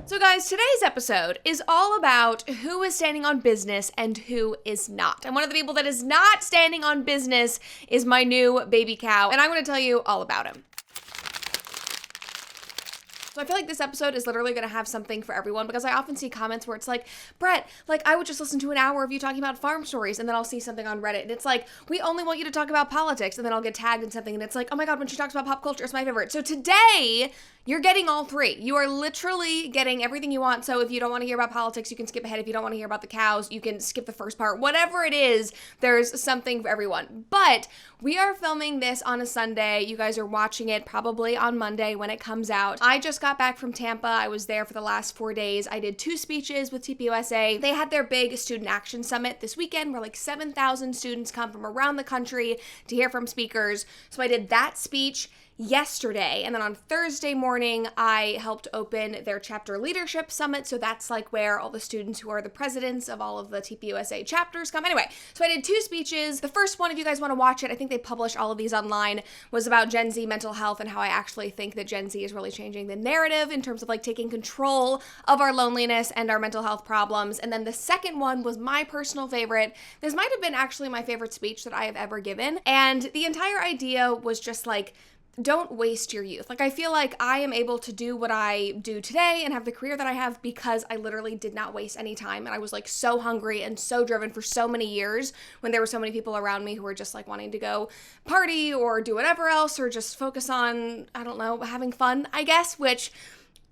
So guys, today's episode is all about who is standing on business and who is not. And one of the people that is not standing on business is my new baby cow, and I'm going to tell you all about him. So I feel like this episode is literally going to have something for everyone, because I often see comments where it's like, Brett, like I would just listen to an hour of you talking about farm stories, and then I'll see something on Reddit and it's like, we only want you to talk about politics, and then I'll get tagged in something and it's like, oh my God, when she talks about pop culture, it's my favorite. So today, you're getting all three. You are literally getting everything you want. So if you don't want to hear about politics, you can skip ahead. If you don't want to hear about the cows, you can skip the first part. Whatever it is, there's something for everyone. But we are filming this on a Sunday. You guys are watching it probably on Monday when it comes out. I just got back from Tampa. I was there for the last 4 days. I did 2 speeches with TPUSA. They had their big Student Action Summit this weekend where like 7,000 students come from around the country to hear from speakers. So I did that speech yesterday, and then on Thursday morning I helped open their chapter leadership summit. So that's like where all the students who are the presidents of all of the TPUSA chapters come. Anyway, so I did 2 speeches. The first one, if you guys want to watch it, I think they publish all of these online, was about Gen Z mental health and how I actually think that Gen Z is really changing the narrative in terms of like taking control of our loneliness and our mental health problems. And then the second one was my personal favorite. This might have been actually my favorite speech that I have ever given, and the entire idea was just like, don't waste your youth. Like, I feel like I am able to do what I do today and have the career that I have because I literally did not waste any time. And I was like so hungry and so driven for so many years when there were so many people around me who were just like wanting to go party or do whatever else or just focus on, I don't know, having fun, I guess, which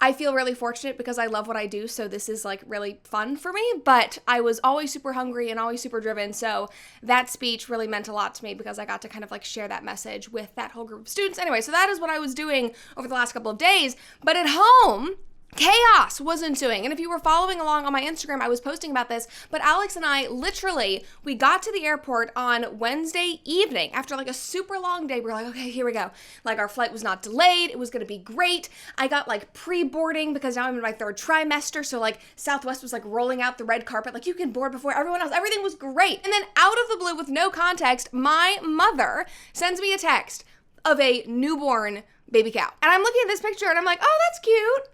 I feel really fortunate because I love what I do, so this is like really fun for me, but I was always super hungry and always super driven, so that speech really meant a lot to me because I got to kind of like share that message with that whole group of students. Anyway, so that is what I was doing over the last couple of days, but at home, chaos was ensuing. And if you were following along on my Instagram, I was posting about this, but Alex and I literally, we got to the airport on Wednesday evening after like a super long day. We were like, okay, here we go. Like our flight was not delayed. It was going to be great. I got like pre-boarding because now I'm in my 3rd trimester. So like Southwest was like rolling out the red carpet. Like you can board before everyone else. Everything was great. And then out of the blue with no context, my mother sends me a text of a newborn baby cow. And I'm looking at this picture and I'm like, oh, that's cute.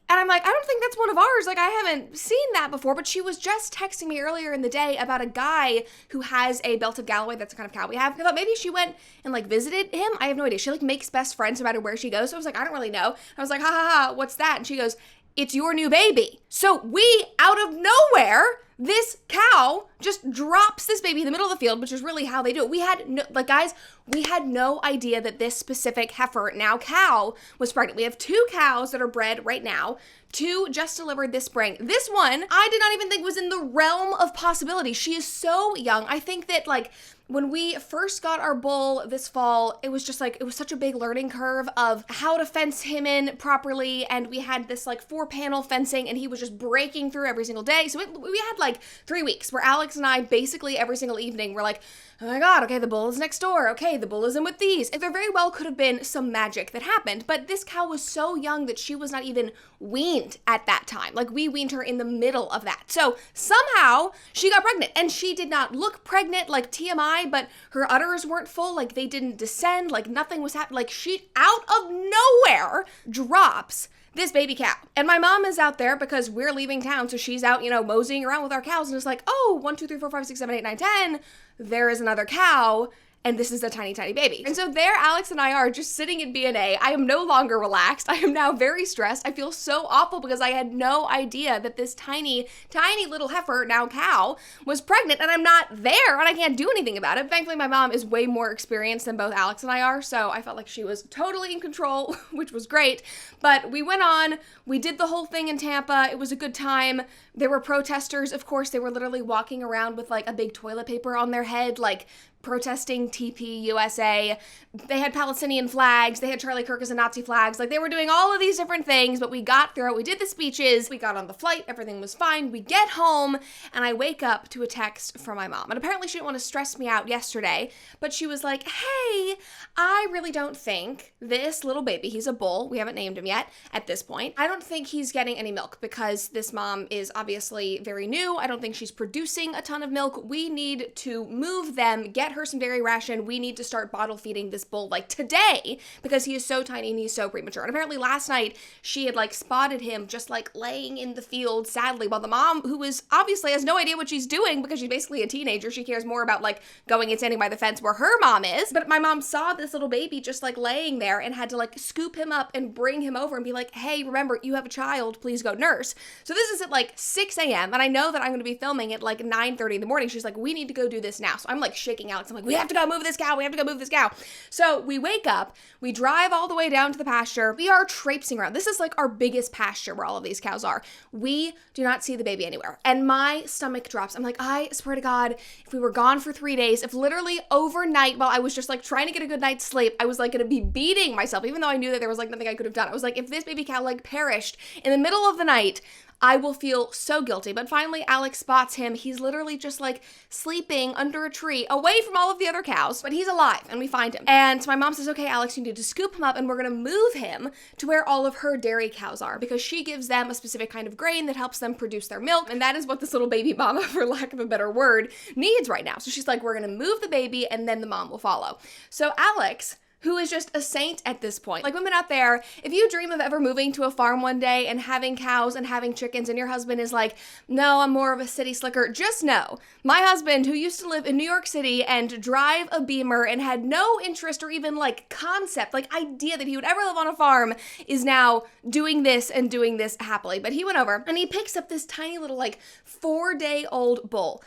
And I'm like, I don't think that's one of ours. Like, I haven't seen that before. But she was just texting me earlier in the day about a guy who has a belted Galloway. That's the kind of cow we have. I thought maybe she went and, like, visited him. I have no idea. She, like, makes best friends no matter where she goes. So I was like, I don't really know. I was like, ha, ha, ha, what's that? And she goes, it's your new baby. So we, out of nowhere, this cow just drops this baby in the middle of the field, which is really how they do it. We had no, like guys, we had no idea that this specific heifer, now cow, was pregnant. We have 2 cows that are bred right now. 2 just delivered this spring. This one, I did not even think was in the realm of possibility. She is so young. I think that like when we first got our bull this fall, it was just like, it was such a big learning curve of how to fence him in properly. And we had this like 4-panel fencing and he was just breaking through every single day. So we had like 3 weeks where Alex and I basically every single evening were like, oh my God, okay, the bull is next door. Okay, the bull is in with these. And there very well could have been some magic that happened, but this cow was so young that she was not even weaned at that time. Like we weaned her in the middle of that. So somehow she got pregnant and she did not look pregnant, like TMI, but her udders weren't full. Like they didn't descend, like nothing was happening. Like she out of nowhere drops this baby cow. And my mom is out there because we're leaving town. So she's out, you know, moseying around with our cows and it's like, oh, 1, 2, 3, 4, 5, 6, 7, 8, 9, 10. There is another cow. And this is a tiny, tiny baby. And so there Alex and I are just sitting in B&A. I am no longer relaxed. I am now very stressed. I feel so awful because I had no idea that this tiny, tiny little heifer, now cow, was pregnant and I'm not there and I can't do anything about it. Thankfully, my mom is way more experienced than both Alex and I are. So I felt like she was totally in control, which was great. But we went on, we did the whole thing in Tampa. It was a good time. There were protesters. Of course, they were literally walking around with like a big toilet paper on their head, like protesting TPUSA. They had Palestinian flags. They had Charlie Kirk as a Nazi flags. Like they were doing all of these different things, but we got through it. We did the speeches. We got on the flight. Everything was fine. We get home and I wake up to a text from my mom. And apparently she didn't want to stress me out yesterday, but she was like, hey, I really don't think this little baby, he's a bull. We haven't named him yet at this point. I don't think he's getting any milk because this mom is obviously very new. I don't think she's producing a ton of milk. We need to move them, get her some dairy ration. We need to start bottle feeding this bull like today because he is so tiny and he's so premature. And apparently last night she had like spotted him just like laying in the field sadly while the mom, who is obviously has no idea what she's doing because she's basically a teenager. She cares more about like going and standing by the fence where her mom is. But my mom saw this little baby just like laying there and had to like scoop him up and bring him over and be like, hey, remember, you have a child, please go nurse. So this is at like 6 a.m. and I know that I'm going to be filming at like 9:30 in the morning. She's like, we need to go do this now. So I'm like shaking Alex. I'm like, we have to go move this cow. We have to go move this cow. So we wake up, we drive all the way down to the pasture. We are traipsing around. This is like our biggest pasture where all of these cows are. We do not see the baby anywhere. And my stomach drops. I'm like, I swear to God, if we were gone for 3 days, if literally overnight while I was just like trying to get a good night's sleep, I was like going to be beating myself, even though I knew that there was like nothing I could have done. I was like, if this baby cow like perished in the middle of the night, I will feel so guilty. But finally, Alex spots him. He's literally just like sleeping under a tree away from all of the other cows, but he's alive and we find him. And my mom says, okay, Alex, you need to scoop him up and we're going to move him to where all of her dairy cows are because she gives them a specific kind of grain that helps them produce their milk. And that is what this little baby mama, for lack of a better word, needs right now. So she's like, we're going to move the baby and then the mom will follow. So Alex, who is just a saint at this point. Like women out there, if you dream of ever moving to a farm one day and having cows and having chickens and your husband is like, no, I'm more of a city slicker, just know, my husband who used to live in New York City and drive a Beamer and had no interest or even like concept, like idea that he would ever live on a farm is now doing this and doing this happily. But he went over and he picks up this tiny little like 4-day-old bull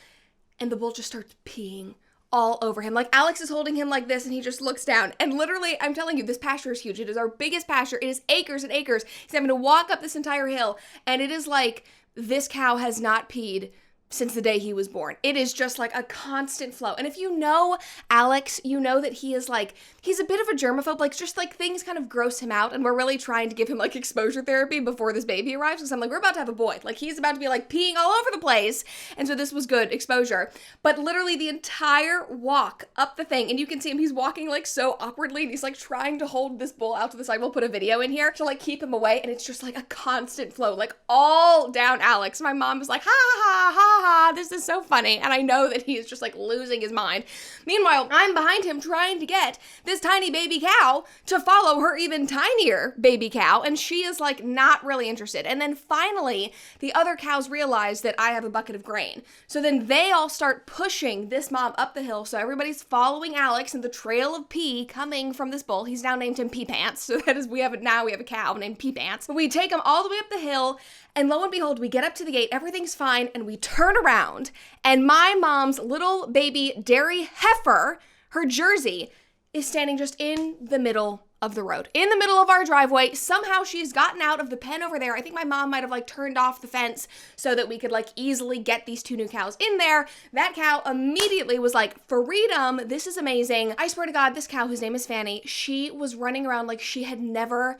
and the bull just starts peeing all over him. Like Alex is holding him like this and he just looks down and literally, I'm telling you, this pasture is huge. It is our biggest pasture. It is acres and acres. He's having to walk up this entire hill and it is like this cow has not peed since the day he was born. It is just like a constant flow. And if you know Alex, you know that he is like, he's a bit of a germaphobe, like just like things kind of gross him out. And we're really trying to give him like exposure therapy before this baby arrives. Because I'm like, we're about to have a boy. Like he's about to be like peeing all over the place. And so this was good exposure. But literally the entire walk up the thing, and you can see him, he's walking like so awkwardly. And he's like trying to hold this bull out to the side. We'll put a video in here to like keep him away. And it's just like a constant flow, like all down Alex. My mom was like, ha ha ha. This is so funny. And I know that he is just like losing his mind. Meanwhile, I'm behind him trying to get this tiny baby cow to follow her even tinier baby cow. And she is like not really interested. And then finally, the other cows realize that I have a bucket of grain. So then they all start pushing this mom up the hill. So everybody's following Alex and the trail of pee coming from this bull. He's now named him Pee Pants. So that is, we have a cow named Pee Pants. But we take him all the way up the hill. And lo and behold, we get up to the gate, everything's fine, and we turn around, and my mom's little baby dairy heifer, her Jersey, is standing just in the middle of the road, in the middle of our driveway. Somehow she's gotten out of the pen over there. I think my mom might have like turned off the fence so that we could like easily get these 2 new cows in there. That cow immediately was like, freedom, this is amazing. I swear to God, this cow, whose name is Fanny, she was running around like she had never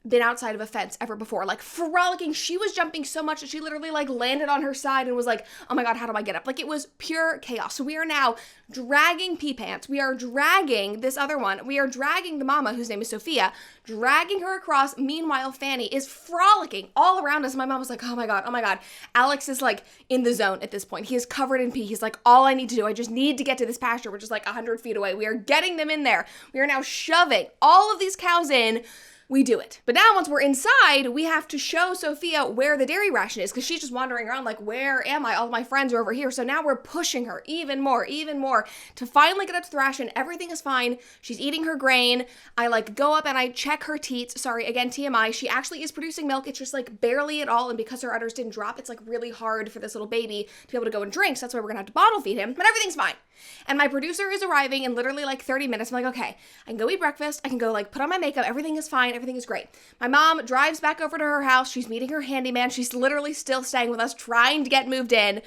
been outside of a fence ever before, like frolicking. She was jumping so much that she literally like landed on her side and was like, oh my God, how do I get up? Like it was pure chaos. So we are now dragging Pee Pants. We are dragging this other one. We are dragging the mama, whose name is Sophia, dragging her across. Meanwhile, Fanny is frolicking all around us. My mom was like, oh my God, oh my God. Alex is like in the zone at this point. He is covered in pee. He's like, all I need to do, I just need to get to this pasture, which is like 100 feet away. We are getting them in there. We are now shoving all of these cows in. We do it. But now once we're inside, we have to show Sophia where the dairy ration is because she's just wandering around like, where am I? All of my friends are over here. So now we're pushing her even more to finally get up to the ration. Everything is fine. She's eating her grain. I like go up and I check her teats. Sorry, again, TMI. She actually is producing milk. It's just like barely at all. And because her udders didn't drop, it's like really hard for this little baby to be able to go and drink. So that's why we're gonna have to bottle feed him. But everything's fine. And my producer is arriving in literally like 30 minutes. I'm like, okay, I can go eat breakfast. I can go like put on my makeup. Everything is fine. Everything is great. My mom drives back over to her house. She's meeting her handyman. She's literally still staying with us, trying to get moved in.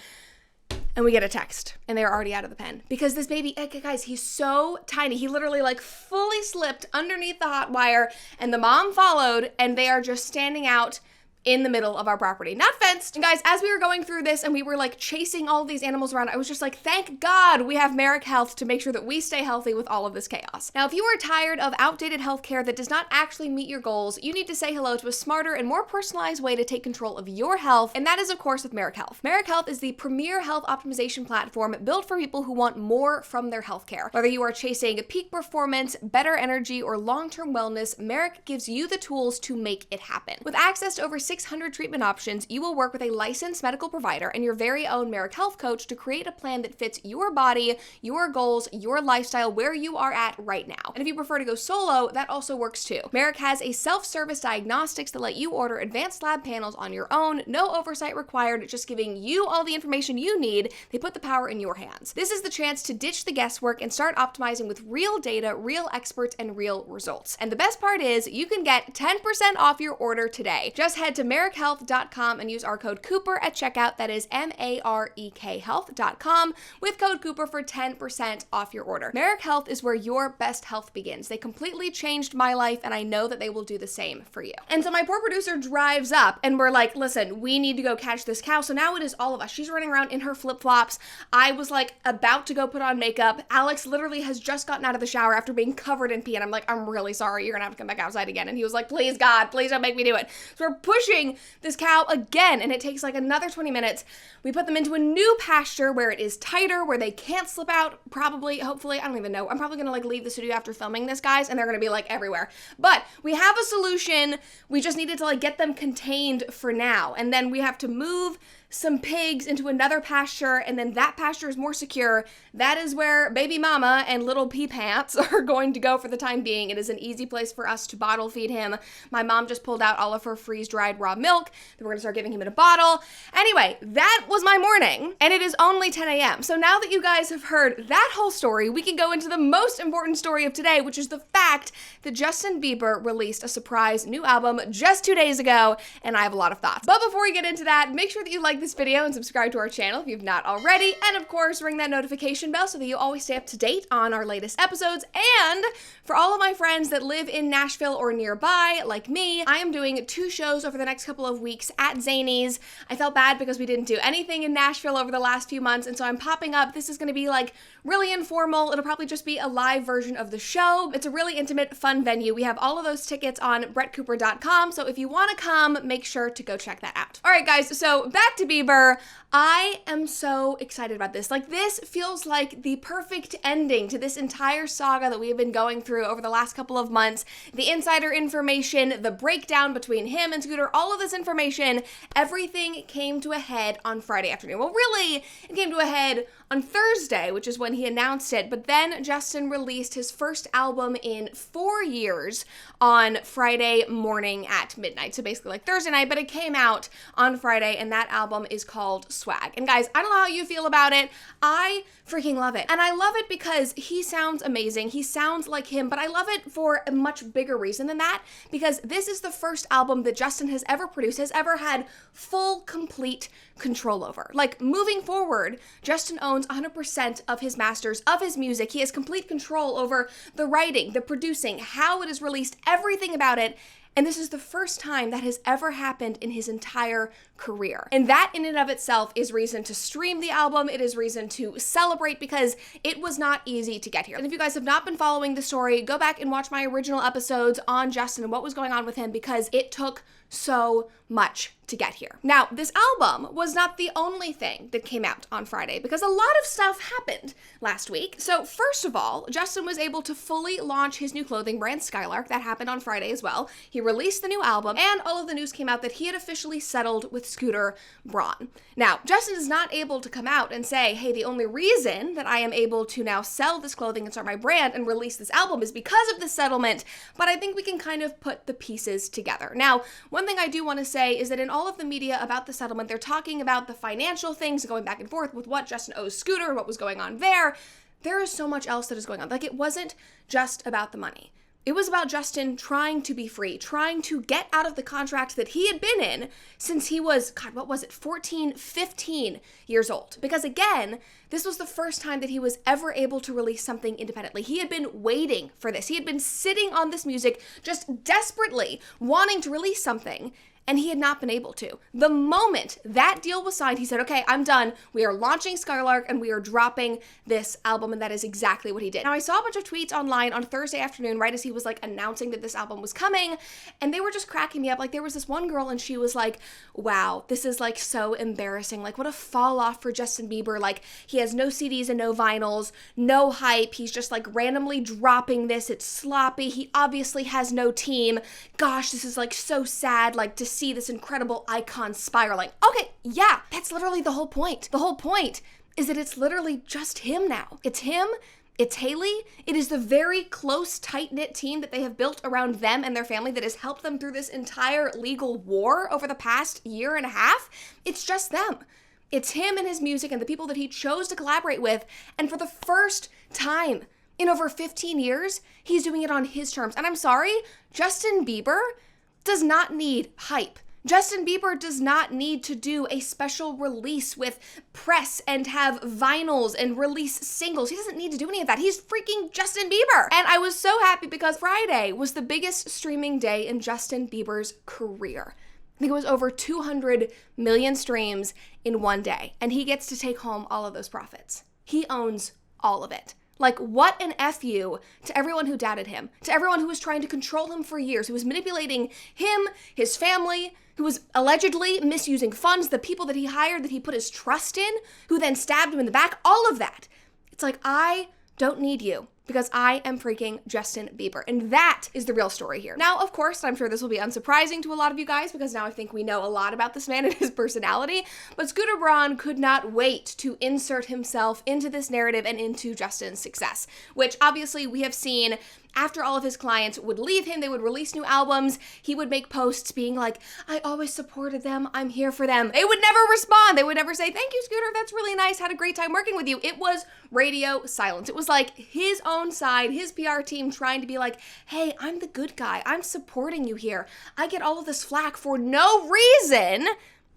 And we get a text and they're already out of the pen because this baby, guys, he's so tiny. He literally like fully slipped underneath the hot wire and the mom followed and they are just standing out in the middle of our property. Not fenced. And guys, as we were going through this and we were like chasing all of these animals around, I was just like, thank God we have Merrick Health to make sure that we stay healthy with all of this chaos. Now, if you are tired of outdated healthcare that does not actually meet your goals, you need to say hello to a smarter and more personalized way to take control of your health, and that is, of course, with Merrick Health. Merrick Health is the premier health optimization platform built for people who want more from their healthcare. Whether you are chasing peak performance, better energy, or long-term wellness, Merrick gives you the tools to make it happen. With access to over 600 treatment options, you will work with a licensed medical provider and your very own Merrick Health coach to create a plan that fits your body, your goals, your lifestyle, where you are at right now. And if you prefer to go solo, that also works too. Merrick has a self-service diagnostics that let you order advanced lab panels on your own, no oversight required, just giving you all the information you need. They put the power in your hands. This is the chance to ditch the guesswork and start optimizing with real data, real experts, and real results. And the best part is you can get 10% off your order today. Just head to merrickhealth.com and use our code Cooper at checkout. That is MAREK health.com with code Cooper for 10% off your order. Merrick Health is where your best health begins. They completely changed my life, and I know that they will do the same for you. And so my poor producer drives up and we're like, listen, we need to go catch this cow. So now it is all of us. She's running around in her flip-flops. I was like about to go put on makeup. Alex literally has just gotten out of the shower after being covered in pee, and I'm like, I'm really sorry. You're gonna have to come back outside again. And he was like, please God, please don't make me do it. So we're pushing this cow again, and it takes like another 20 minutes. We put them into a new pasture where it is tighter, where they can't slip out, probably, hopefully, I don't even know. I'm probably gonna like leave the studio after filming this, guys, and they're gonna be like everywhere. But we have a solution. We just needed to like get them contained for now. And then we have to move some pigs into another pasture, and then that pasture is more secure. That is where baby mama and little pea pants are going to go for the time being. It is an easy place for us to bottle feed him. My mom just pulled out all of her freeze-dried raw milk that we're gonna start giving him in a bottle. Anyway, that was my morning, and it is only 10 a.m. So now that you guys have heard that whole story, we can go into the most important story of today, which is the fact that Justin Bieber released a surprise new album just 2 days ago, and I have a lot of thoughts. But before we get into that, make sure that you like this video and subscribe to our channel if you've not already, and of course ring that notification bell so that you always stay up to date on our latest episodes. And for all of my friends that live in Nashville or nearby, like me, I am doing 2 shows over the next couple of weeks at Zany's. I felt bad because we didn't do anything in Nashville over the last few months, and so I'm popping up. This is going to be like really informal. It'll probably just be a live version of the show. It's a really intimate, fun venue. We have all of those tickets on brettcooper.com, so if you want to come, make sure to go check that out. All right, guys, so back to Bieber. I am so excited about this. Like, this feels like the perfect ending to this entire saga that we have been going through over the last couple of months. The insider information, the breakdown between him and Scooter, all of this information, everything came to a head on Friday afternoon. Well, really, it came to a head on Thursday, which is when he announced it, but then Justin released his first album in 4 years on Friday morning at midnight. So basically like Thursday night, but it came out on Friday, and that album is called Swag. And guys, I don't know how you feel about it. I freaking love it. And I love it because he sounds amazing. He sounds like him, but I love it for a much bigger reason than that, because this is the first album that Justin has ever produced, has ever had full, complete control over. Like, moving forward, Justin owns 100% of his masters, of his music. He has complete control over the writing, the producing, how it is released, everything about it. And this is the first time that has ever happened in his entire career. And that in and of itself is reason to stream the album. It is reason to celebrate, because it was not easy to get here. And if you guys have not been following the story, go back and watch my original episodes on Justin and what was going on with him, because it took so much to get here. Now, this album was not the only thing that came out on Friday, because a lot of stuff happened last week. So first of all, Justin was able to fully launch his new clothing brand, Skylark. That happened on Friday as well. He released the new album, and all of the news came out that he had officially settled with Scooter Braun. Now, Justin is not able to come out and say, hey, the only reason that I am able to now sell this clothing and start my brand and release this album is because of this settlement, but I think we can kind of put the pieces together. Now, one thing I do want to say is that in all of the media about the settlement, they're talking about the financial things, going back and forth with what Justin owes Scooter and what was going on there. There is so much else that is going on. Like, it wasn't just about the money. It was about Justin trying to be free, trying to get out of the contract that he had been in since he was, God, what was it, 14, 15 years old. Because again, this was the first time that he was ever able to release something independently. He had been waiting for this. He had been sitting on this music, just desperately wanting to release something. and he had not been able to. The moment that deal was signed, he said, okay, I'm done. We are launching Skylark and we are dropping this album, and that is exactly what he did. Now, I saw a bunch of tweets online on Thursday afternoon, right as he was like announcing that this album was coming, and they were just cracking me up. Like, there was this one girl and she was like, wow, this is like so embarrassing. Like, what a fall off for Justin Bieber. Like, he has no CDs and no vinyls, no hype. He's just like randomly dropping this. It's sloppy. He obviously has no team. Gosh, this is like so sad, like to see this incredible icon spiraling. Okay, yeah, that's literally the whole point. The whole point is that it's literally just him now. It's him. It's Haley. It is the very close, tight-knit team that they have built around them and their family that has helped them through this entire legal war over the past year and a half. It's just them. It's him and his music and the people that he chose to collaborate with. And for the first time in over 15 years, he's doing it on his terms. And I'm sorry, Justin Bieber does not need hype. Justin Bieber does not need to do a special release with press and have vinyls and release singles. He doesn't need to do any of that. He's freaking Justin Bieber. And I was so happy because Friday was the biggest streaming day in Justin Bieber's career. I think it was over 200 million streams in one day. And he gets to take home all of those profits. He owns all of it. Like, what an F you to everyone who doubted him, to everyone who was trying to control him for years, who was manipulating him, his family, who was allegedly misusing funds, the people that he hired, that he put his trust in, who then stabbed him in the back, all of that. It's like, I don't need you because I am freaking Justin Bieber. And that is the real story here. Now, of course, I'm sure this will be unsurprising to a lot of you guys because now I think we know a lot about this man and his personality, but Scooter Braun could not wait to insert himself into this narrative and into Justin's success, which obviously we have seen. After all of his clients would leave him, they would release new albums, he would make posts being like, I always supported them, I'm here for them. They would never respond. They would never say, thank you, Scooter, that's really nice, had a great time working with you. It was radio silence. It was like his own side, his PR team trying to be like, hey, I'm the good guy. I'm supporting you here. I get all of this flack for no reason.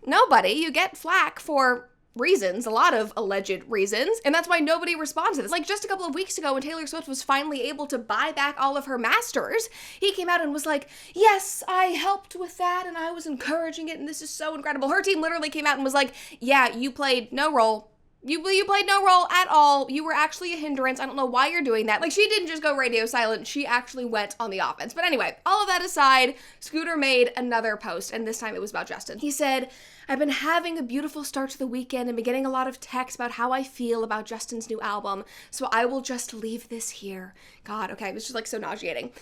Nobody. You get flack for reasons, a lot of alleged reasons, and that's why nobody responds to this. Like, just a couple of weeks ago when Taylor Swift was finally able to buy back all of her masters, he came out and was like, yes, I helped with that and I was encouraging it and this is so incredible. Her team literally came out and was like, yeah, you played no role. You played no role at all. You were actually a hindrance. I don't know why you're doing that. Like, she didn't just go radio silent. She actually went on the offense. But anyway, all of that aside, Scooter made another post, and this time it was about Justin. He said, I've been having a beautiful start to the weekend and been getting a lot of texts about how I feel about Justin's new album, so I will just leave this here. God, okay, this is like so nauseating.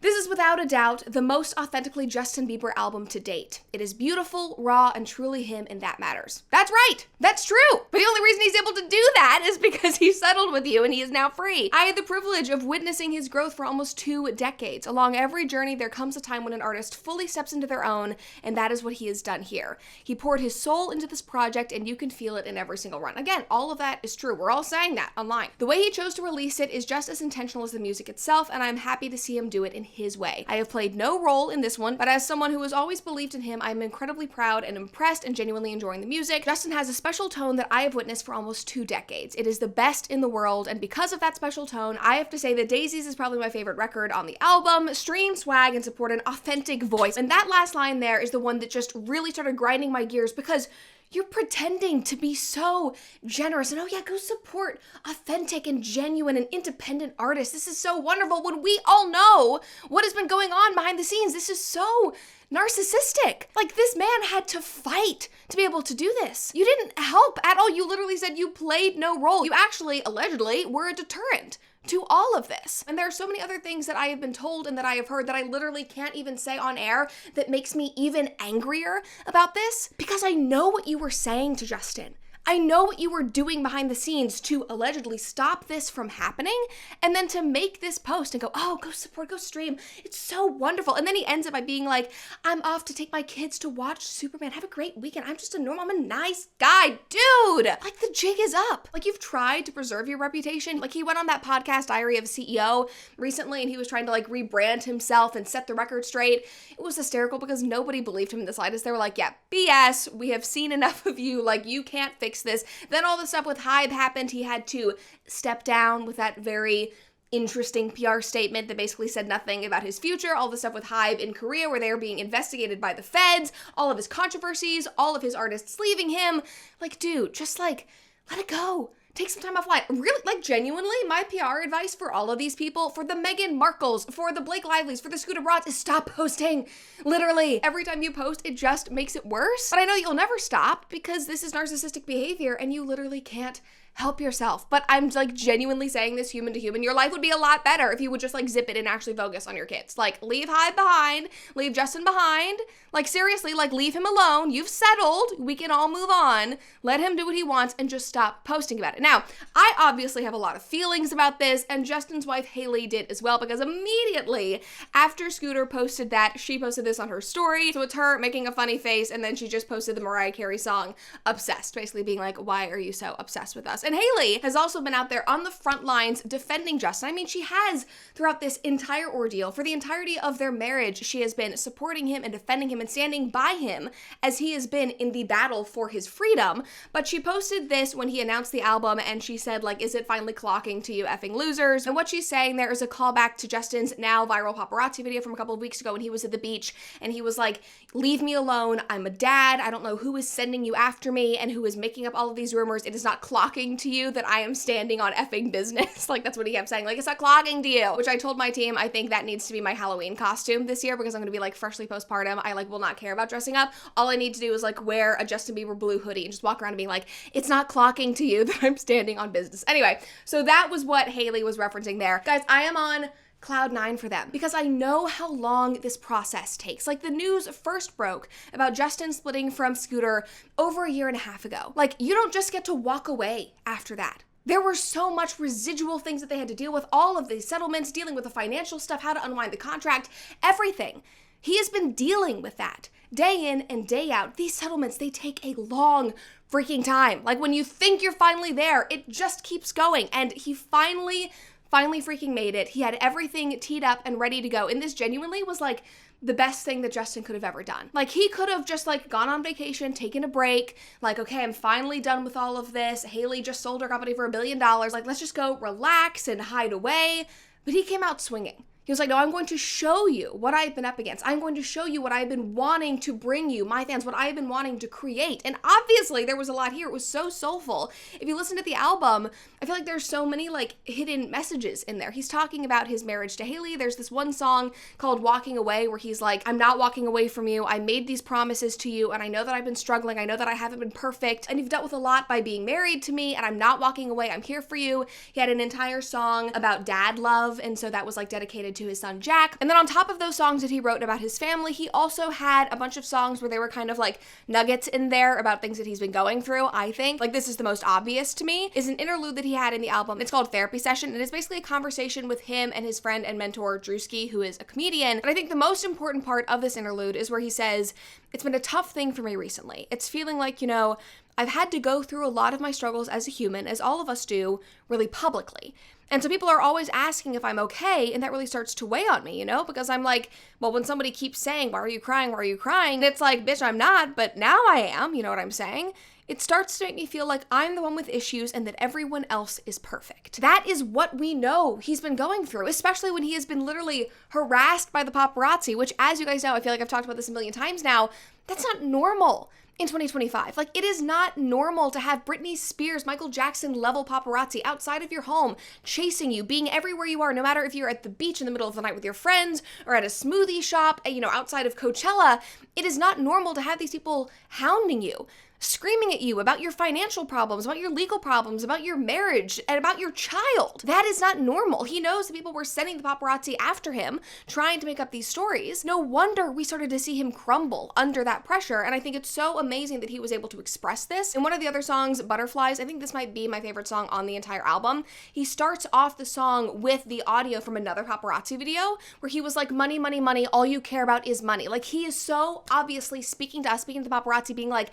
This is without a doubt the most authentically Justin Bieber album to date. It is beautiful, raw, and truly him, and that matters. That's right. That's true. But the only reason he's able to do that is because he settled with you and he is now free. I had the privilege of witnessing his growth for almost 2 decades. Along every journey, there comes a time when an artist fully steps into their own, and that is what he has done here. He poured his soul into this project, and you can feel it in every single run. Again, all of that is true. We're all saying that online. The way he chose to release it is just as intentional as the music itself, and I'm happy to see him do it in his way. I have played no role in this one, but as someone who has always believed in him, I'm incredibly proud and impressed and genuinely enjoying the music. Justin has a special tone that I have witnessed for almost 2 decades. It is the best in the world, and because of that special tone, I have to say that Daisies is probably my favorite record on the album. Stream, swag, and support an authentic voice. And that last line there is the one that just really started grinding my gears because you're pretending to be so generous and, oh yeah, go support authentic and genuine and independent artists. This is so wonderful when we all know what has been going on behind the scenes. This is so narcissistic. Like, this man had to fight to be able to do this. You didn't help at all. You literally said you played no role. You actually, allegedly, were a deterrent to all of this. And there are so many other things that I have been told and that I have heard that I literally can't even say on air that makes me even angrier about this because I know what you were saying to Justin. I know what you were doing behind the scenes to allegedly stop this from happening and then to make this post and go, oh, go support, go stream. It's so wonderful. And then he ends it by being like, I'm off to take my kids to watch Superman. Have a great weekend. I'm a nice guy. Dude, like, the jig is up. Like, you've tried to preserve your reputation. Like, he went on that podcast, Diary of a CEO, recently, and he was trying to like rebrand himself and set the record straight. It was hysterical because nobody believed him in the slightest. They were like, yeah, BS. We have seen enough of you. Like, you can't fix this. Then all the stuff with Hyde happened. He had to step down with that very interesting PR statement that basically said nothing about his future, all the stuff with Hybe in Korea where they are being investigated by the feds, all of his controversies, all of his artists leaving him. Like, dude, just like, let it go. Take some time offline. Really, like, genuinely, my PR advice for all of these people, for the Meghan Markles, for the Blake Lively's, for the Scooter Brauds, is stop posting. Literally. Every time you post, it just makes it worse. But I know you'll never stop because this is narcissistic behavior and you literally can't help yourself. But I'm like genuinely saying this human to human. Your life would be a lot better if you would just like zip it and actually focus on your kids. Like, leave Hybe behind, leave Justin behind. Like, seriously, like, leave him alone. You've settled. We can all move on. Let him do what he wants and just stop posting about it. Now, I obviously have a lot of feelings about this, and Justin's wife Hailey did as well, because immediately after Scooter posted that, she posted this on her story. So it's her making a funny face, and then she just posted the Mariah Carey song Obsessed, basically being like, why are you so obsessed with us? And Hailey has also been out there on the front lines defending Justin. I mean, she has throughout this entire ordeal. For the entirety of their marriage, she has been supporting him and defending him and standing by him as he has been in the battle for his freedom. But she posted this when he announced the album, and she said, like, is it finally clocking to you effing losers? And what she's saying there is a callback to Justin's now viral paparazzi video from a couple of weeks ago when he was at the beach, and he was like, leave me alone. I'm a dad. I don't know who is sending you after me and who is making up all of these rumors. It is not clocking to you that I am standing on effing business. Like, that's what he kept saying. Like, it's not clocking to you. Which I told my team, I think that needs to be my Halloween costume this year, because I'm going to be like freshly postpartum. I like will not care about dressing up. All I need to do is like wear a Justin Bieber blue hoodie and just walk around and be like, it's not clocking to you that I'm standing on business. Anyway, so that was what Hailey was referencing there. Guys, I am on cloud nine for them because I know how long this process takes. Like, the news first broke about Justin splitting from Scooter over a year and a half ago. Like, you don't just get to walk away after that. There were so much residual things that they had to deal with, all of the settlements, dealing with the financial stuff, how to unwind the contract, everything. He has been dealing with that day in and day out. These settlements, they take a long freaking time. Like, when you think you're finally there, it just keeps going. And he finally freaking made it. He had everything teed up and ready to go. And this genuinely was like the best thing that Justin could have ever done. Like, he could have just like gone on vacation, taken a break, like, okay, I'm finally done with all of this. Hailey just sold her company for $1 billion. Like, let's just go relax and hide away. But he came out swinging. He was like, no, I'm going to show you what I've been up against. I'm going to show you what I've been wanting to bring you, my fans, what I've been wanting to create. And obviously there was a lot here. It was so soulful. If you listen to the album, I feel like there's so many like hidden messages in there. He's talking about his marriage to Hailey. There's this one song called Walking Away where he's like, I'm not walking away from you. I made these promises to you, and I know that I've been struggling. I know that I haven't been perfect, and you've dealt with a lot by being married to me, and I'm not walking away. I'm here for you. He had an entire song about dad love, and so that was like dedicated to his son Jack. And then on top of those songs that he wrote about his family, he also had a bunch of songs where they were kind of like nuggets in there about things that he's been going through. I think like this is the most obvious to me, is an interlude that he had in the album. It's called Therapy Session, and it's basically a conversation with him and his friend and mentor Drewski, who is a comedian. And I think the most important part of this interlude is where he says, it's been a tough thing for me recently. It's feeling like, you know, I've had to go through a lot of my struggles as a human, as all of us do, really publicly. And so people are always asking if I'm okay, and that really starts to weigh on me, you know? Because I'm like, well, when somebody keeps saying, why are you crying? Why are you crying? It's like, bitch, I'm not, but now I am, you know what I'm saying? It starts to make me feel like I'm the one with issues and that everyone else is perfect. That is what we know he's been going through, especially when he has been literally harassed by the paparazzi, which, as you guys know, I feel like I've talked about this a million times now, that's not normal in 2025. Like, it is not normal to have Britney Spears, Michael Jackson level paparazzi outside of your home, chasing you, being everywhere you are, no matter if you're at the beach in the middle of the night with your friends or at a smoothie shop, you know, outside of Coachella. It is not normal to have these people hounding you, screaming at you about your financial problems, about your legal problems, about your marriage, and about your child. That is not normal. He knows that people were sending the paparazzi after him, trying to make up these stories. No wonder we started to see him crumble under that pressure, and I think it's so amazing that he was able to express this. In one of the other songs, Butterflies, I think this might be my favorite song on the entire album, he starts off the song with the audio from another paparazzi video, where he was like, money, money, money, all you care about is money. Like, he is so obviously speaking to us, speaking to the paparazzi, being like,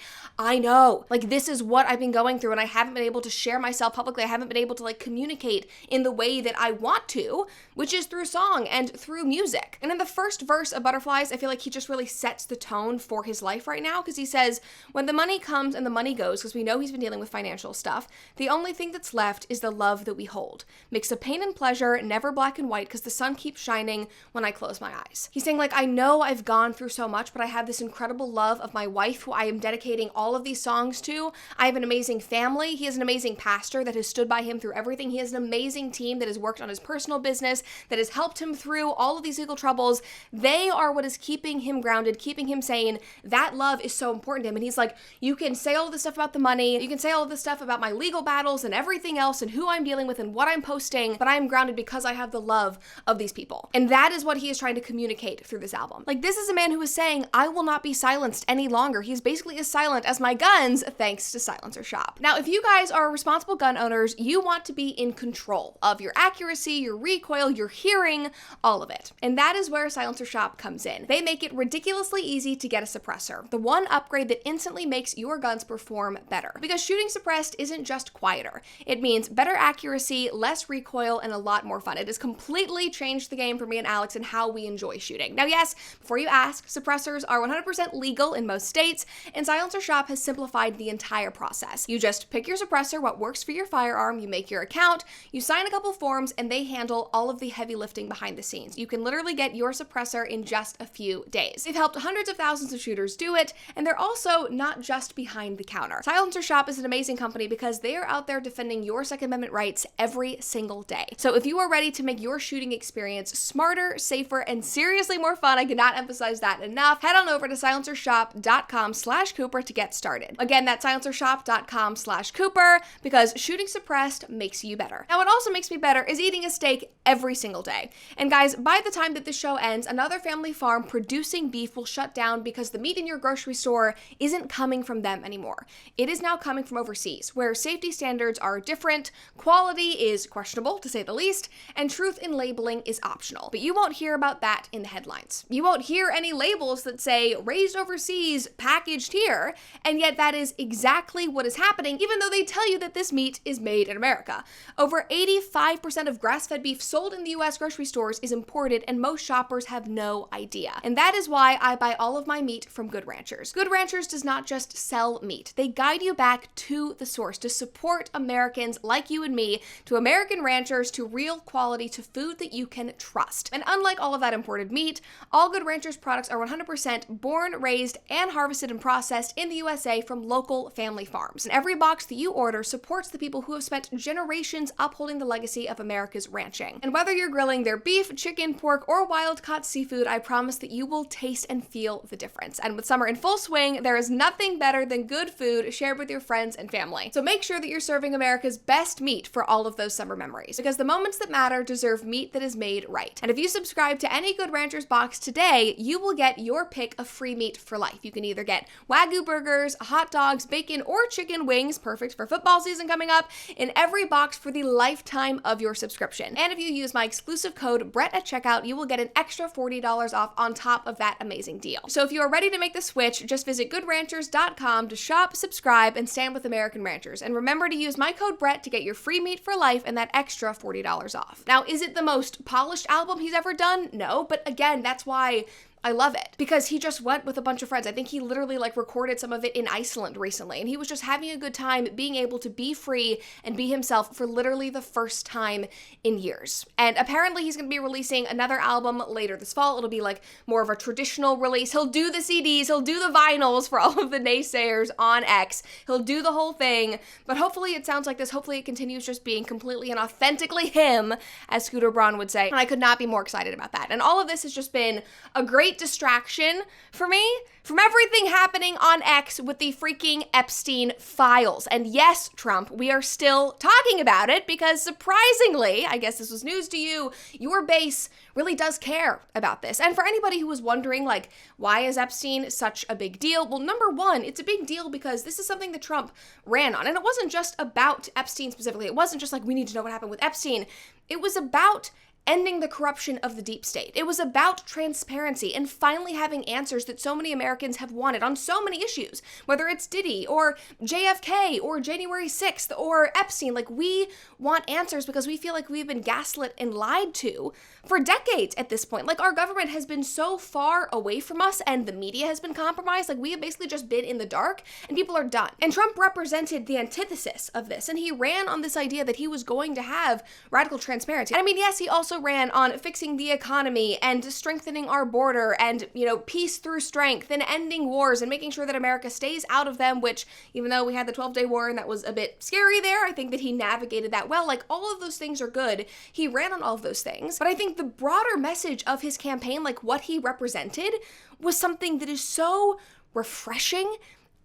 I know, like, this is what I've been going through, and I haven't been able to share myself publicly. I haven't been able to, like, communicate in the way that I want to, which is through song and through music. And in the first verse of Butterflies, I feel like he just really sets the tone for his life right now, because he says, when the money comes and the money goes, because we know he's been dealing with financial stuff, the only thing that's left is the love that we hold. Mix of pain and pleasure, never black and white, because the sun keeps shining when I close my eyes. He's saying, like, I know I've gone through so much, but I have this incredible love of my wife, who I am dedicating all of these songs to. I have an amazing family. He has an amazing pastor that has stood by him through everything. He has an amazing team that has worked on his personal business, that has helped him through all of these legal troubles. They are what is keeping him grounded, keeping him sane. That love is so important to him. And he's like, you can say all this stuff about the money, you can say all of this stuff about my legal battles and everything else and who I'm dealing with and what I'm posting, but I am grounded because I have the love of these people. And that is what he is trying to communicate through this album. Like, this is a man who is saying, I will not be silenced any longer. He's basically as silent as my guns, thanks to Silencer Shop. Now, if you guys are responsible gun owners, you want to be in control of your accuracy, your recoil, your hearing, all of it. And that is where Silencer Shop comes in. They make it ridiculously easy to get a suppressor, the one upgrade that instantly makes your guns perform better. Because shooting suppressed isn't just quieter. It means better accuracy, less recoil, and a lot more fun. It has completely changed the game for me and Alex and how we enjoy shooting. Now, yes, before you ask, suppressors are 100% legal in most states, and Silencer Shop has simplified the entire process. You just pick your suppressor, what works for your firearm, you make your account, you sign a couple forms, and they handle all of the heavy lifting behind the scenes. You can literally get your suppressor in just a few days. They've helped hundreds of thousands of shooters do it, and they're also not just behind the counter. Silencer Shop is an amazing company because they are out there defending your Second Amendment rights every single day. So if you are ready to make your shooting experience smarter, safer, and seriously more fun, I cannot emphasize that enough, head on over to silencershop.com/Cooper to get started. Again, that's silencershop.com/Cooper, because shooting suppressed makes you better. Now, what also makes me better is eating a steak every single day. And guys, by the time that the show ends, another family farm producing beef will shut down because the meat in your grocery store isn't coming from them anymore. It is now coming from overseas, where safety standards are different, quality is questionable, to say the least, and truth in labeling is optional. But you won't hear about that in the headlines. You won't hear any labels that say, raised overseas, packaged here, and yet that is exactly what is happening, even though they tell you that this meat is made in America. Over 85% of grass-fed beef sold in the US grocery stores is imported, and most shoppers have no idea. And that is why I buy all of my meat from Good Ranchers. Good Ranchers does not just sell meat. They guide you back to the source, to support Americans like you and me, to American ranchers, to real quality, to food that you can trust. And unlike all of that imported meat, all Good Ranchers products are 100% born, raised, and harvested and processed in the USA from local family farms. And every box that you order supports the people who have spent generations upholding the legacy of America's ranching. And whether you're grilling their beef, chicken, pork, or wild-caught seafood, I promise that you will taste and feel the difference. And with summer in full swing, there is nothing better than good food shared with your friends and family. So make sure that you're serving America's best meat for all of those summer memories, because the moments that matter deserve meat that is made right. And if you subscribe to any Good Ranchers box today, you will get your pick of free meat for life. You can either get Wagyu burgers, hot dogs, bacon, or chicken wings, perfect for football season coming up, in every box for the lifetime of your subscription. And if you use my exclusive code Brett at checkout, you will get an extra $40 off on top of that amazing deal. So if you are ready to make the switch, just visit goodranchers.com to shop, subscribe, and stand with American ranchers. And remember to use my code Brett to get your free meat for life and that extra $40 off. Now, is it the most polished album he's ever done? No, but again, that's why I love it, because he just went with a bunch of friends. I think he literally recorded some of it in Iceland recently, and he was just having a good time being able to be free and be himself for literally the first time in years. And apparently he's going to be releasing another album later this fall. It'll be more of a traditional release. He'll do the CDs, he'll do the vinyls for all of the naysayers on X. He'll do the whole thing, but hopefully it sounds like this. Hopefully it continues just being completely and authentically him, as Scooter Braun would say, and I could not be more excited about that. And all of this has just been a great distraction for me from everything happening on X with the freaking Epstein files. And yes, Trump, we are still talking about it because surprisingly, I guess this was news to you, your base really does care about this. And for anybody who was wondering, why is Epstein such a big deal? Well, number one, it's a big deal because this is something that Trump ran on. And it wasn't just about Epstein specifically. It wasn't just we need to know what happened with Epstein. It was about ending the corruption of the deep state. It was about transparency and finally having answers that so many Americans have wanted on so many issues, whether it's Diddy or JFK or January 6th or Epstein. Like, we want answers because we feel like we've been gaslit and lied to for decades at this point. Like, our government has been so far away from us and the media has been compromised. Like, we have basically just been in the dark and people are done. And Trump represented the antithesis of this, and he ran on this idea that he was going to have radical transparency. And I mean, yes, he also ran on fixing the economy and strengthening our border and, peace through strength and ending wars and making sure that America stays out of them, which, even though we had the 12-day war and that was a bit scary there, I think that he navigated that well. Like, all of those things are good. He ran on all of those things. But I think the broader message of his campaign, like what he represented, was something that is so refreshing,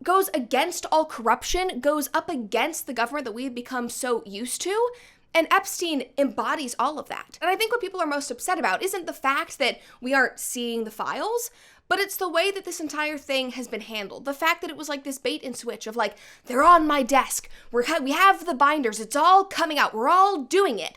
goes against all corruption, goes up against the government that we've become so used to. And Epstein embodies all of that. And I think what people are most upset about isn't the fact that we aren't seeing the files, but it's the way that this entire thing has been handled. The fact that it was like this bait and switch of like, they're on my desk, we have the binders, it's all coming out, we're all doing it.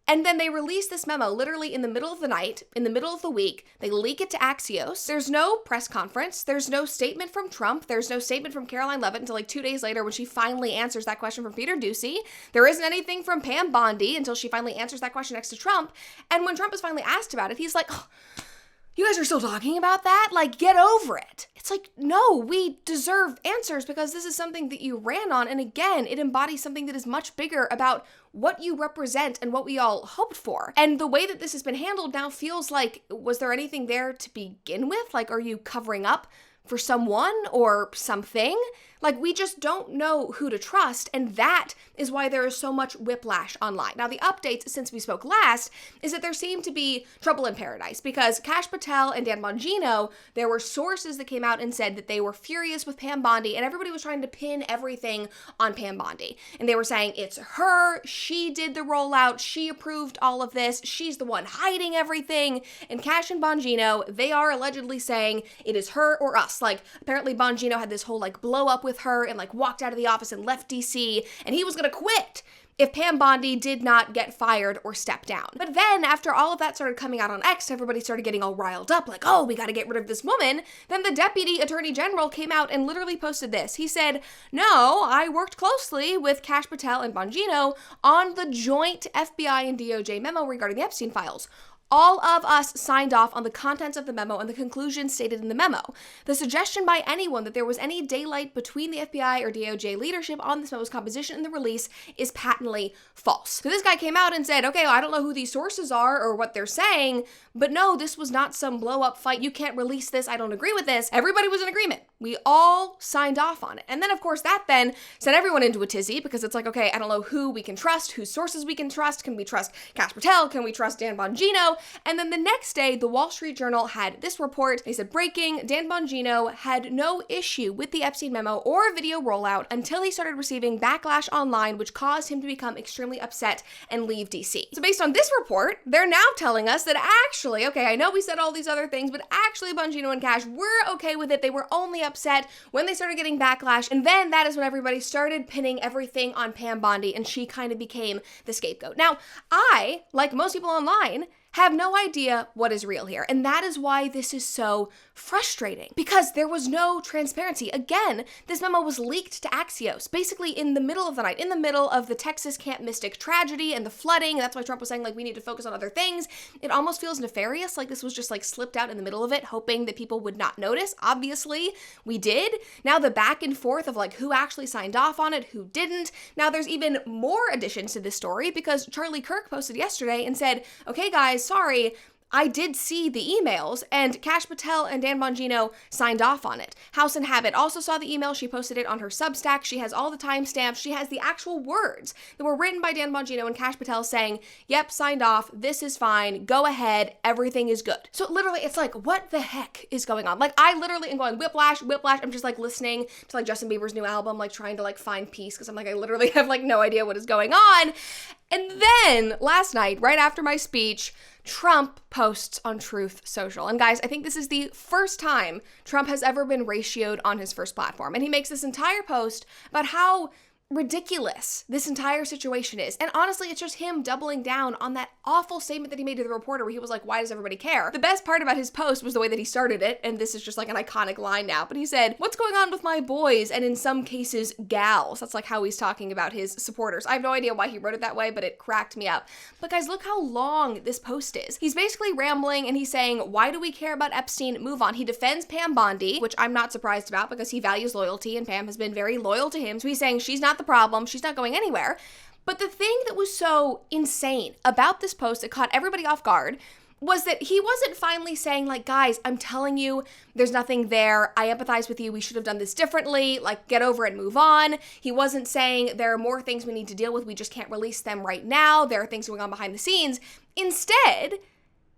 And then they release this memo literally in the middle of the night, in the middle of the week. They leak it to Axios. There's no press conference. There's no statement from Trump. There's no statement from Caroline Leavitt until like 2 days later when she finally answers that question from Peter Doocy. There isn't anything from Pam Bondi until she finally answers that question next to Trump. And when Trump is finally asked about it, he's like, oh, you guys are still talking about that? Like, get over it. It's like, no, we deserve answers because this is something that you ran on. And again, it embodies something that is much bigger about what you represent and what we all hoped for. And the way that this has been handled now feels like, was there anything there to begin with? Like, are you covering up for someone or something? Like, we just don't know who to trust, and that is why there is so much whiplash online. Now, the updates since we spoke last is that there seemed to be trouble in paradise because Kash Patel and Dan Bongino, there were sources that came out and said that they were furious with Pam Bondi, and everybody was trying to pin everything on Pam Bondi. And they were saying, it's her, she did the rollout, she approved all of this, she's the one hiding everything. And Kash and Bongino, they are allegedly saying it is her or us. Like, apparently Bongino had this whole like blow up with her and like walked out of the office and left DC, and he was gonna quit if Pam Bondi did not get fired or step down. But then after all of that started coming out on X, everybody started getting all riled up like, oh, we gotta get rid of this woman. Then the deputy attorney general came out and literally posted this. He said, no, I worked closely with Kash Patel and Bongino on the joint FBI and DOJ memo regarding the Epstein files. All of us signed off on the contents of the memo and the conclusions stated in the memo. The suggestion by anyone that there was any daylight between the FBI or DOJ leadership on this memo's composition and the release is patently false. So this guy came out and said, okay, well, I don't know who these sources are or what they're saying, but no, this was not some blow-up fight. You can't release this. I don't agree with this. Everybody was in agreement. We all signed off on it. And then, of course, that then sent everyone into a tizzy because it's like, okay, I don't know who we can trust, whose sources we can trust. Can we trust Kash Patel? Can we trust Dan Bongino? And then the next day, the Wall Street Journal had this report. They said, breaking, Dan Bongino had no issue with the Epstein memo or video rollout until he started receiving backlash online, which caused him to become extremely upset and leave DC. So based on this report, they're now telling us that actually, okay, I know we said all these other things, but actually Bongino and Kash were okay with it. They were only upset when they started getting backlash. And then that is when everybody started pinning everything on Pam Bondi, and she kind of became the scapegoat. Now, I, like most people online, have no idea what is real here. And that is why this is so frustrating, because there was no transparency. Again, this memo was leaked to Axios, basically in the middle of the night, in the middle of the Texas Camp Mystic tragedy and the flooding. That's why Trump was saying, like, we need to focus on other things. It almost feels nefarious, like this was just like slipped out in the middle of it, hoping that people would not notice. Obviously, we did. Now the back and forth of like who actually signed off on it, who didn't. Now there's even more additions to this story because Charlie Kirk posted yesterday and said, okay guys, sorry, I did see the emails, and Kash Patel and Dan Bongino signed off on it. House and Habit also saw the email. She posted it on her Substack. She has all the timestamps. She has the actual words that were written by Dan Bongino and Kash Patel saying, yep, signed off. This is fine. Go ahead. Everything is good. So literally, it's like, what the heck is going on? Like, I literally am going whiplash, whiplash. I'm just like listening to like Justin Bieber's new album, like trying to like find peace because I'm like, I literally have like no idea what is going on. And then last night, right after my speech, Trump posts on Truth Social. And guys, I think this is the first time Trump has ever been ratioed on his first platform. And he makes this entire post about how ridiculous this entire situation is. And honestly, it's just him doubling down on that awful statement that he made to the reporter where he was like, why does everybody care? The best part about his post was the way that he started it, and this is just like an iconic line now, but he said, what's going on with my boys, and in some cases, gals? That's like how he's talking about his supporters. I have no idea why he wrote it that way, but it cracked me up. But guys, look how long this post is. He's basically rambling, and he's saying, why do we care about Epstein? Move on. He defends Pam Bondi, which I'm not surprised about because he values loyalty, and Pam has been very loyal to him, so he's saying she's not the problem, she's not going anywhere. But the thing that was so insane about this post that caught everybody off guard was that he wasn't finally saying, like, guys, I'm telling you, there's nothing there. I empathize with you. We should have done this differently. Like, get over it and move on. He wasn't saying there are more things we need to deal with. We just can't release them right now. There are things going on behind the scenes. Instead,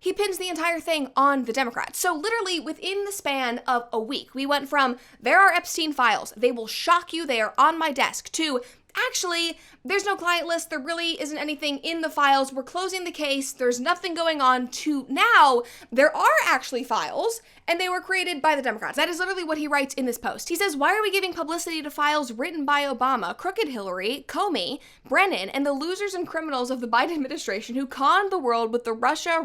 he pins the entire thing on the Democrats. So literally within the span of a week, we went from, there are Epstein files, they will shock you, they are on my desk, to, actually, there's no client list, there really isn't anything in the files, we're closing the case, there's nothing going on, to now, there are actually files, and they were created by the Democrats. That is literally what he writes in this post. He says, why are we giving publicity to files written by Obama, crooked Hillary, Comey, Brennan, and the losers and criminals of the Biden administration who conned the world with the Russia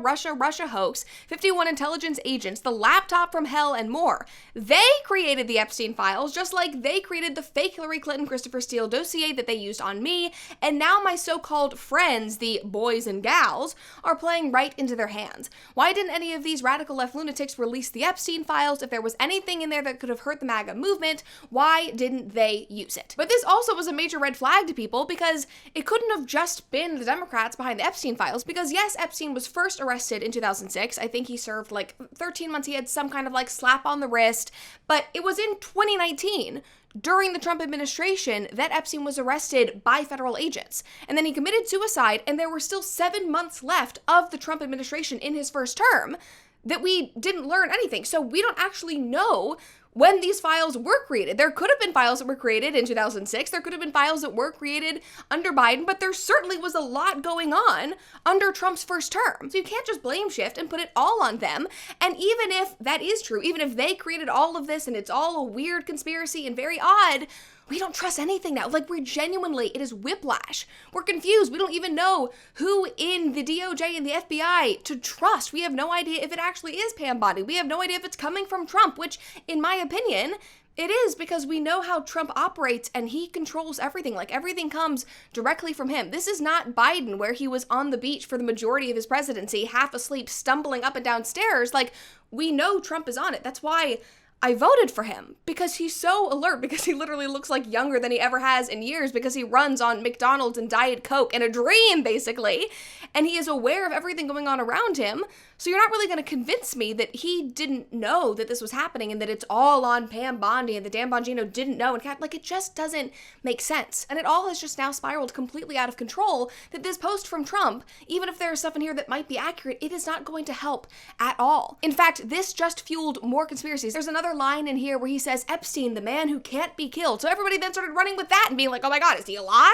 hoax, 51 intelligence agents, the laptop from hell, and more? They created the Epstein files, just like they created the fake Hillary Clinton Christopher Steele dossier that they used on me, and now my so-called friends, the boys and gals, are playing right into their hands. Why didn't any of these radical left lunatics release the Epstein files? If there was anything in there that could have hurt the MAGA movement, why didn't they use it? But this also was a major red flag to people because it couldn't have just been the Democrats behind the Epstein files, because yes, Epstein was first arrested in 2006. I think he served like 13 months. He had some kind of like slap on the wrist, but it was in 2019 during the Trump administration that Epstein was arrested by federal agents. And then he committed suicide, and there were still 7 months left of the Trump administration in his first term that we didn't learn anything. So we don't actually know when these files were created. There could have been files that were created in 2006. There could have been files that were created under Biden, but there certainly was a lot going on under Trump's first term. So you can't just blame shift and put it all on them. And even if that is true, even if they created all of this and it's all a weird conspiracy and very odd, we don't trust anything now. Like, we're genuinely, it is whiplash. We're confused. We don't even know who in the DOJ and the FBI to trust. We have no idea if it actually is Pam Bondi. We have no idea if it's coming from Trump, which, in my opinion, it is, because we know how Trump operates and he controls everything. Like, everything comes directly from him. This is not Biden, where he was on the beach for the majority of his presidency, half asleep, stumbling up and down stairs. Like, we know Trump is on it. That's why I voted for him, because he's so alert, because he literally looks like younger than he ever has in years, because he runs on McDonald's and Diet Coke and a dream, basically, and he is aware of everything going on around him. So you're not really going to convince me that he didn't know that this was happening and that it's all on Pam Bondi and that Dan Bongino didn't know. And like, it just doesn't make sense. And it all has just now spiraled completely out of control, that this post from Trump, even if there's stuff in here that might be accurate, it is not going to help at all. In fact, this just fueled more conspiracies. There's another line in here where he says, Epstein, the man who can't be killed. So everybody then started running with that and being like, oh my God, is he alive?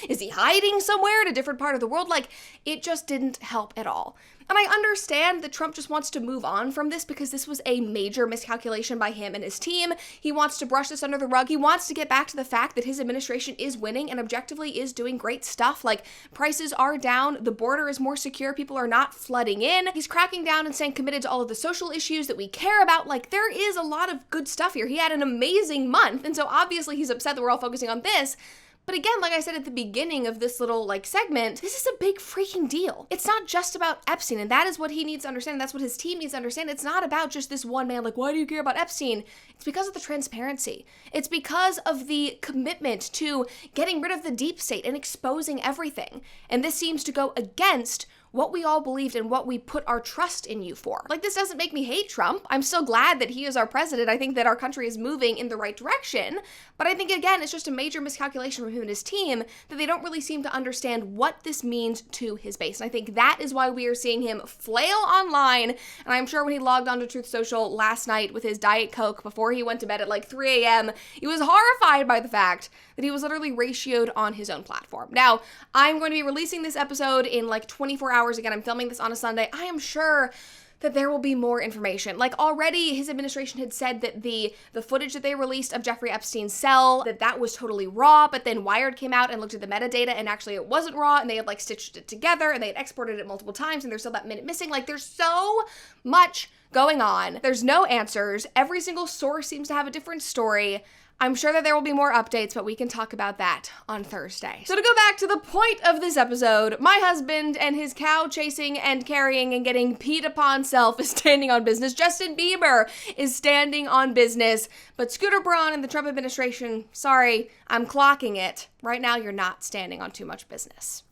Is he hiding somewhere in a different part of the world? Like, it just didn't help at all. And I understand that Trump just wants to move on from this because this was a major miscalculation by him and his team. He wants to brush this under the rug. He wants to get back to the fact that his administration is winning and objectively is doing great stuff. Like, prices are down, the border is more secure, people are not flooding in. He's cracking down and staying committed to all of the social issues that we care about. Like, there is a lot of good stuff here. He had an amazing month, and so obviously he's upset that we're all focusing on this. But again, like I said at the beginning of this little segment, this is a big freaking deal. It's not just about Epstein, and that is what he needs to understand. That's what his team needs to understand. It's not about just this one man, like, why do you care about Epstein? It's because of the transparency. It's because of the commitment to getting rid of the deep state and exposing everything. And this seems to go against what we all believed and what we put our trust in you for. Like, this doesn't make me hate Trump. I'm still glad that he is our president. I think that our country is moving in the right direction. But I think, again, it's just a major miscalculation from him and his team that they don't really seem to understand what this means to his base. And I think that is why we are seeing him flail online. And I'm sure when he logged onto Truth Social last night with his Diet Coke before he went to bed at like 3 a.m., he was horrified by the fact that he was literally ratioed on his own platform. Now, I'm going to be releasing this episode in like 24 hours. Again, I'm filming this on a Sunday. I am sure that there will be more information. Like, already his administration had said that the footage that they released of Jeffrey Epstein's cell, that was totally raw, but then Wired came out and looked at the metadata and actually it wasn't raw, and they had like stitched it together and they had exported it multiple times and there's still that minute missing. Like, there's so much going on. There's no answers. Every single source seems to have a different story. I'm sure that there will be more updates, but we can talk about that on Thursday. So to go back to the point of this episode, my husband and his cow chasing and carrying and getting peed upon self is standing on business. Justin Bieber is standing on business, but Scooter Braun and the Trump administration, sorry, I'm clocking it. Right now, you're not standing on too much business.